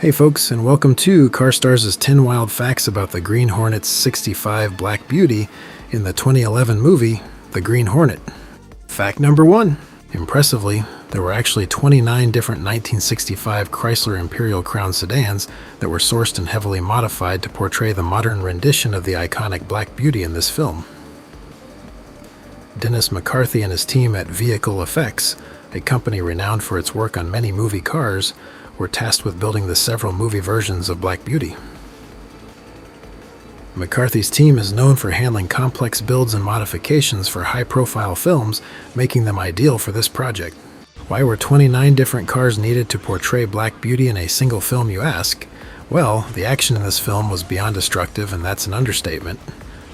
Hey folks, and welcome to CarStars' 10 Wild Facts about the Green Hornet's 65 Black Beauty in the 2011 movie, The Green Hornet. Fact number 1. Impressively, there were actually 29 different 1965 Chrysler Imperial Crown sedans that were sourced and heavily modified to portray the modern rendition of the iconic Black Beauty in this film. Dennis McCarthy and his team at Vehicle Effects, a company renowned for its work on many movie cars, were tasked with building the several movie versions of Black Beauty. McCarthy's team is known for handling complex builds and modifications for high-profile films, making them ideal for this project. Why were 29 different cars needed to portray Black Beauty in a single film, you ask? Well, the action in this film was beyond destructive, and that's an understatement.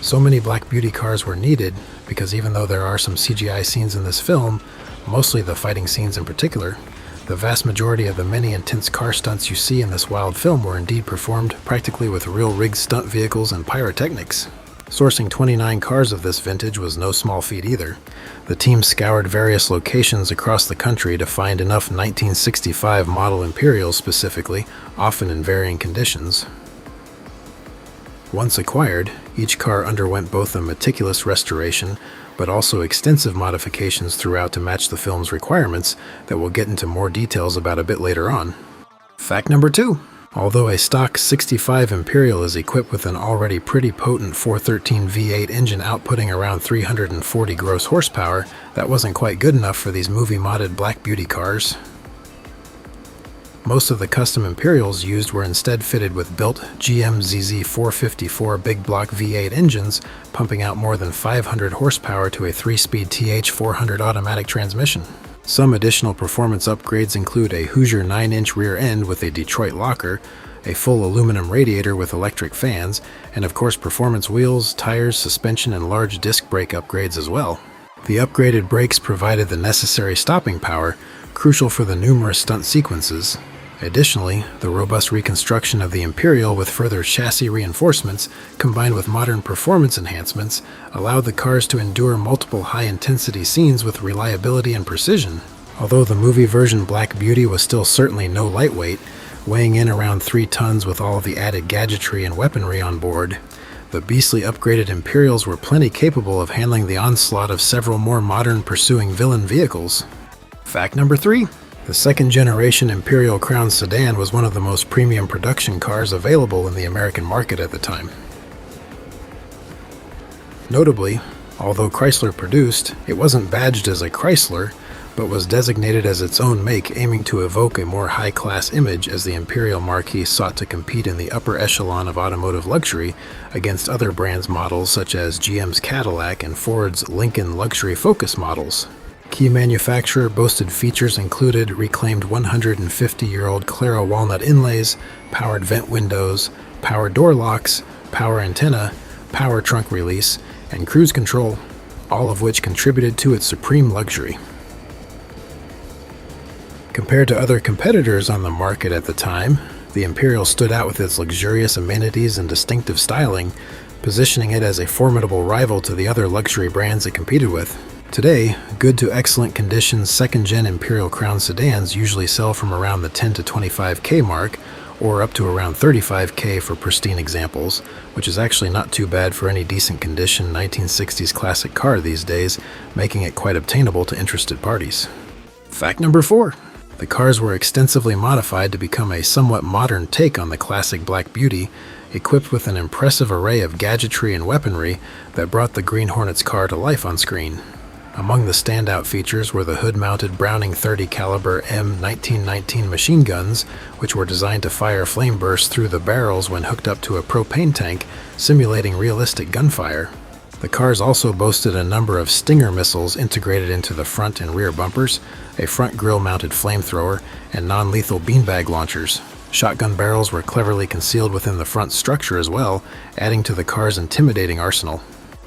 So many Black Beauty cars were needed because even though there are some CGI scenes in this film, mostly the fighting scenes in particular, the vast majority of the many intense car stunts you see in this wild film were indeed performed practically with real rigged stunt vehicles and pyrotechnics. Sourcing 29 cars of this vintage was no small feat either. The team scoured various locations across the country to find enough 1965 model Imperials specifically, often in varying conditions. Once acquired, each car underwent both a meticulous restoration but also extensive modifications throughout to match the film's requirements that we'll get into more details about a bit later on. Fact number 2. Although a stock 65 Imperial is equipped with an already pretty potent 413 V8 engine outputting around 340 gross horsepower, that wasn't quite good enough for these movie-modded Black Beauty cars. Most of the custom Imperials used were instead fitted with built GM ZZ 454 big block V8 engines, pumping out more than 500 horsepower to a 3-speed TH400 automatic transmission. Some additional performance upgrades include a Hoosier 9-inch rear end with a Detroit locker, a full aluminum radiator with electric fans, and of course performance wheels, tires, suspension, and large disc brake upgrades as well. The upgraded brakes provided the necessary stopping power, crucial for the numerous stunt sequences. Additionally, the robust reconstruction of the Imperial with further chassis reinforcements, combined with modern performance enhancements, allowed the cars to endure multiple high-intensity scenes with reliability and precision. Although the movie version Black Beauty was still certainly no lightweight, weighing in around 3 tons with all of the added gadgetry and weaponry on board, the beastly upgraded Imperials were plenty capable of handling the onslaught of several more modern pursuing villain vehicles. Fact number 3. The second-generation Imperial Crown sedan was one of the most premium production cars available in the American market at the time. Notably, although Chrysler produced, it wasn't badged as a Chrysler, but was designated as its own make, aiming to evoke a more high-class image as the Imperial marquee sought to compete in the upper echelon of automotive luxury against other brands' models such as GM's Cadillac and Ford's Lincoln luxury Focus models. Key manufacturer boasted features included reclaimed 150-year-old Clara walnut inlays, powered vent windows, power door locks, power antenna, power trunk release, and cruise control, all of which contributed to its supreme luxury. Compared to other competitors on the market at the time, the Imperial stood out with its luxurious amenities and distinctive styling, positioning it as a formidable rival to the other luxury brands it competed with. Today, good to excellent condition second-gen Imperial Crown sedans usually sell from around the $10 to $25K mark, or up to around $35K for pristine examples, which is actually not too bad for any decent condition 1960s classic car these days, making it quite obtainable to interested parties. Fact number 4. The cars were extensively modified to become a somewhat modern take on the classic Black Beauty, equipped with an impressive array of gadgetry and weaponry that brought the Green Hornet's car to life on screen. Among the standout features were the hood-mounted Browning 30 caliber M1919 machine guns, which were designed to fire flame bursts through the barrels when hooked up to a propane tank, simulating realistic gunfire. The cars also boasted a number of Stinger missiles integrated into the front and rear bumpers, a front grille-mounted flamethrower, and non-lethal beanbag launchers. Shotgun barrels were cleverly concealed within the front structure as well, adding to the car's intimidating arsenal.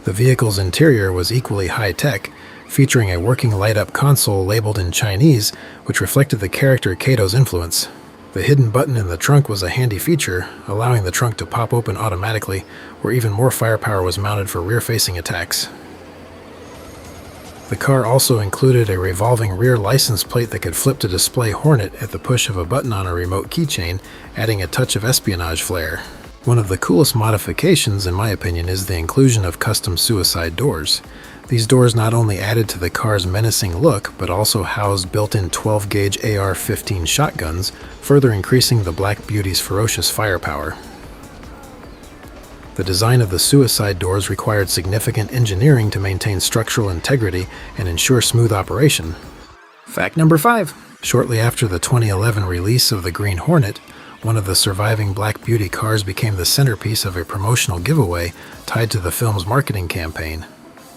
The vehicle's interior was equally high-tech, featuring a working light-up console labeled in Chinese, which reflected the character Kato's influence. The hidden button in the trunk was a handy feature, allowing the trunk to pop open automatically, where even more firepower was mounted for rear-facing attacks. The car also included a revolving rear license plate that could flip to display Hornet at the push of a button on a remote keychain, adding a touch of espionage flair. One of the coolest modifications, in my opinion, is the inclusion of custom suicide doors. These doors not only added to the car's menacing look, but also housed built-in 12-gauge AR-15 shotguns, further increasing the Black Beauty's ferocious firepower. The design of the suicide doors required significant engineering to maintain structural integrity and ensure smooth operation. Fact number 5. Shortly after the 2011 release of the Green Hornet, one of the surviving Black Beauty cars became the centerpiece of a promotional giveaway tied to the film's marketing campaign.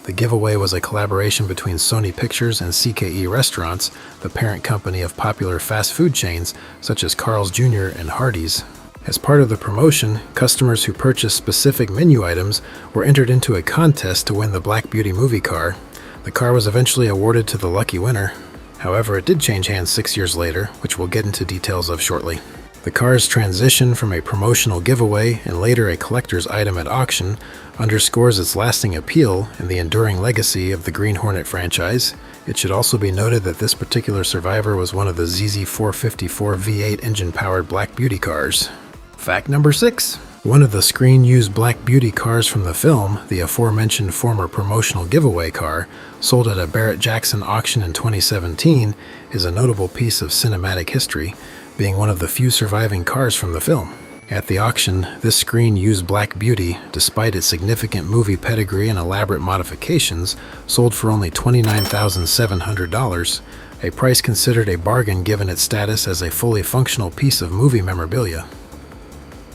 The giveaway was a collaboration between Sony Pictures and CKE Restaurants, the parent company of popular fast food chains such as Carl's Jr. and Hardee's. As part of the promotion, customers who purchased specific menu items were entered into a contest to win the Black Beauty movie car. The car was eventually awarded to the lucky winner. However, it did change hands 6 years later, which we'll get into details of shortly. The car's transition from a promotional giveaway and later a collector's item at auction underscores its lasting appeal and the enduring legacy of the Green Hornet franchise. It should also be noted that this particular survivor was one of the ZZ454 V8 engine-powered Black Beauty cars. Fact number 6. One of the screen-used Black Beauty cars from the film, the aforementioned former promotional giveaway car, sold at a Barrett-Jackson auction in 2017, is a notable piece of cinematic history, being one of the few surviving cars from the film. At the auction, this screen-used Black Beauty, despite its significant movie pedigree and elaborate modifications, sold for only $29,700, a price considered a bargain given its status as a fully functional piece of movie memorabilia.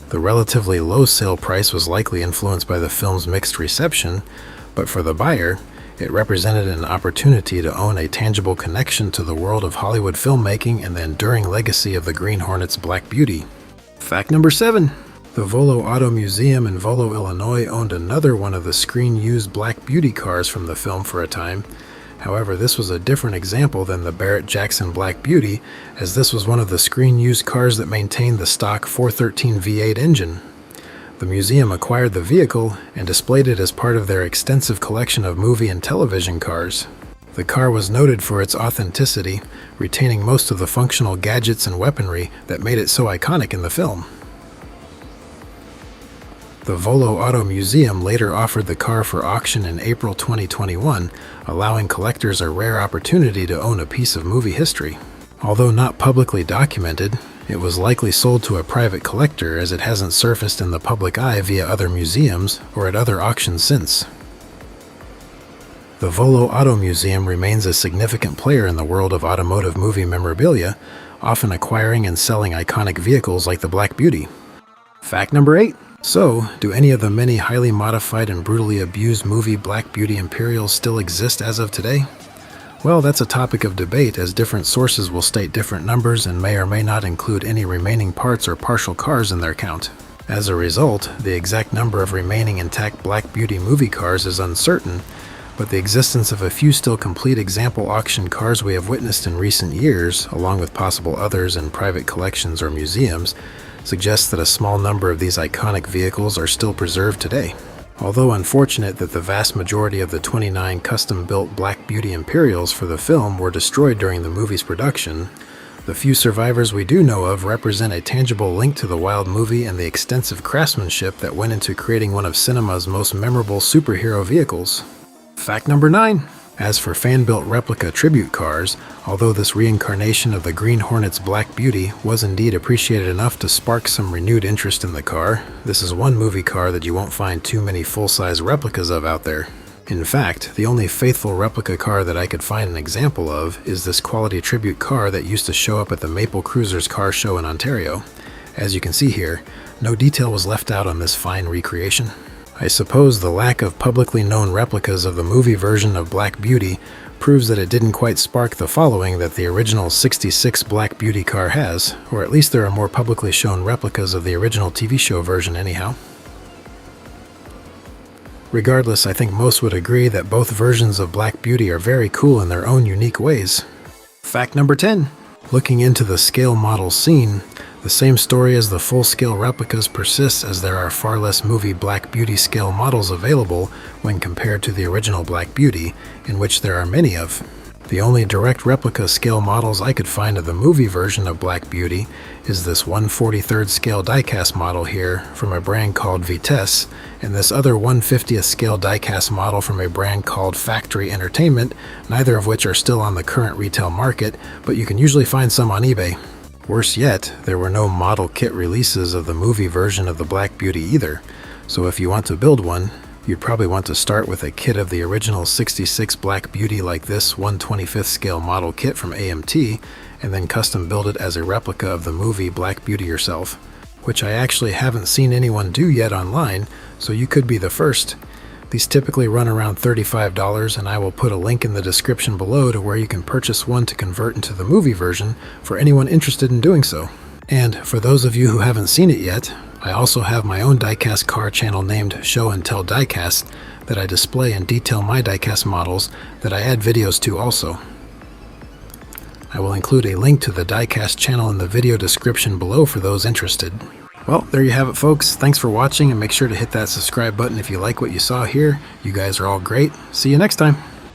The relatively low sale price was likely influenced by the film's mixed reception, but for the buyer, it represented an opportunity to own a tangible connection to the world of Hollywood filmmaking and the enduring legacy of the Green Hornet's Black Beauty. Fact number 7. The Volo Auto Museum in Volo, Illinois owned another one of the screen-used Black Beauty cars from the film for a time. However, this was a different example than the Barrett-Jackson Black Beauty, as this was one of the screen-used cars that maintained the stock 413 V8 engine. The museum acquired the vehicle and displayed it as part of their extensive collection of movie and television cars. The car was noted for its authenticity, retaining most of the functional gadgets and weaponry that made it so iconic in the film. The Volo Auto Museum later offered the car for auction in April 2021, allowing collectors a rare opportunity to own a piece of movie history. Although not publicly documented, it was likely sold to a private collector as it hasn't surfaced in the public eye via other museums or at other auctions since. The Volo Auto Museum remains a significant player in the world of automotive movie memorabilia, often acquiring and selling iconic vehicles like the Black Beauty. Fact number 8. So, do any of the many highly modified and brutally abused movie Black Beauty Imperials still exist as of today? Well, that's a topic of debate, as different sources will state different numbers and may or may not include any remaining parts or partial cars in their count. As a result, the exact number of remaining intact Black Beauty movie cars is uncertain, but the existence of a few still complete example auction cars we have witnessed in recent years, along with possible others in private collections or museums, suggests that a small number of these iconic vehicles are still preserved today. Although unfortunate that the vast majority of the 29 custom-built Black Beauty Imperials for the film were destroyed during the movie's production, the few survivors we do know of represent a tangible link to the wild movie and the extensive craftsmanship that went into creating one of cinema's most memorable superhero vehicles. Fact number 9. As for fan-built replica tribute cars, although this reincarnation of the Green Hornet's Black Beauty was indeed appreciated enough to spark some renewed interest in the car, this is one movie car that you won't find too many full-size replicas of out there. In fact, the only faithful replica car that I could find an example of is this quality tribute car that used to show up at the Maple Cruisers car show in Ontario. As you can see here, no detail was left out on this fine recreation. I suppose the lack of publicly known replicas of the movie version of Black Beauty proves that it didn't quite spark the following that the original '66 Black Beauty car has, or at least there are more publicly shown replicas of the original TV show version anyhow. Regardless, I think most would agree that both versions of Black Beauty are very cool in their own unique ways. Fact number 10. Looking into the scale model scene, The same story as the full-scale replicas persists, as there are far less movie Black Beauty scale models available when compared to the original Black Beauty, in which there are many of. The only direct replica scale models I could find of the movie version of Black Beauty is this 1/43rd scale diecast model here from a brand called Vitesse, and this other 1/50th scale diecast model from a brand called Factory Entertainment, neither of which are still on the current retail market, but you can usually find some on eBay. Worse yet, there were no model kit releases of the movie version of the Black Beauty either, so if you want to build one, you'd probably want to start with a kit of the original 66 Black Beauty like this 1/25th scale model kit from AMT, and then custom build it as a replica of the movie Black Beauty yourself, which I actually haven't seen anyone do yet online, so you could be the first. These typically run around $35, and I will put a link in the description below to where you can purchase one to convert into the movie version for anyone interested in doing so. And for those of you who haven't seen it yet, I also have my own diecast car channel named Show and Tell Diecast that I display and detail my diecast models that I add videos to also. I will include a link to the diecast channel in the video description below for those interested. Well, there you have it, folks. Thanks for watching, and make sure to hit that subscribe button if you like what you saw here. You guys are all great. See you next time.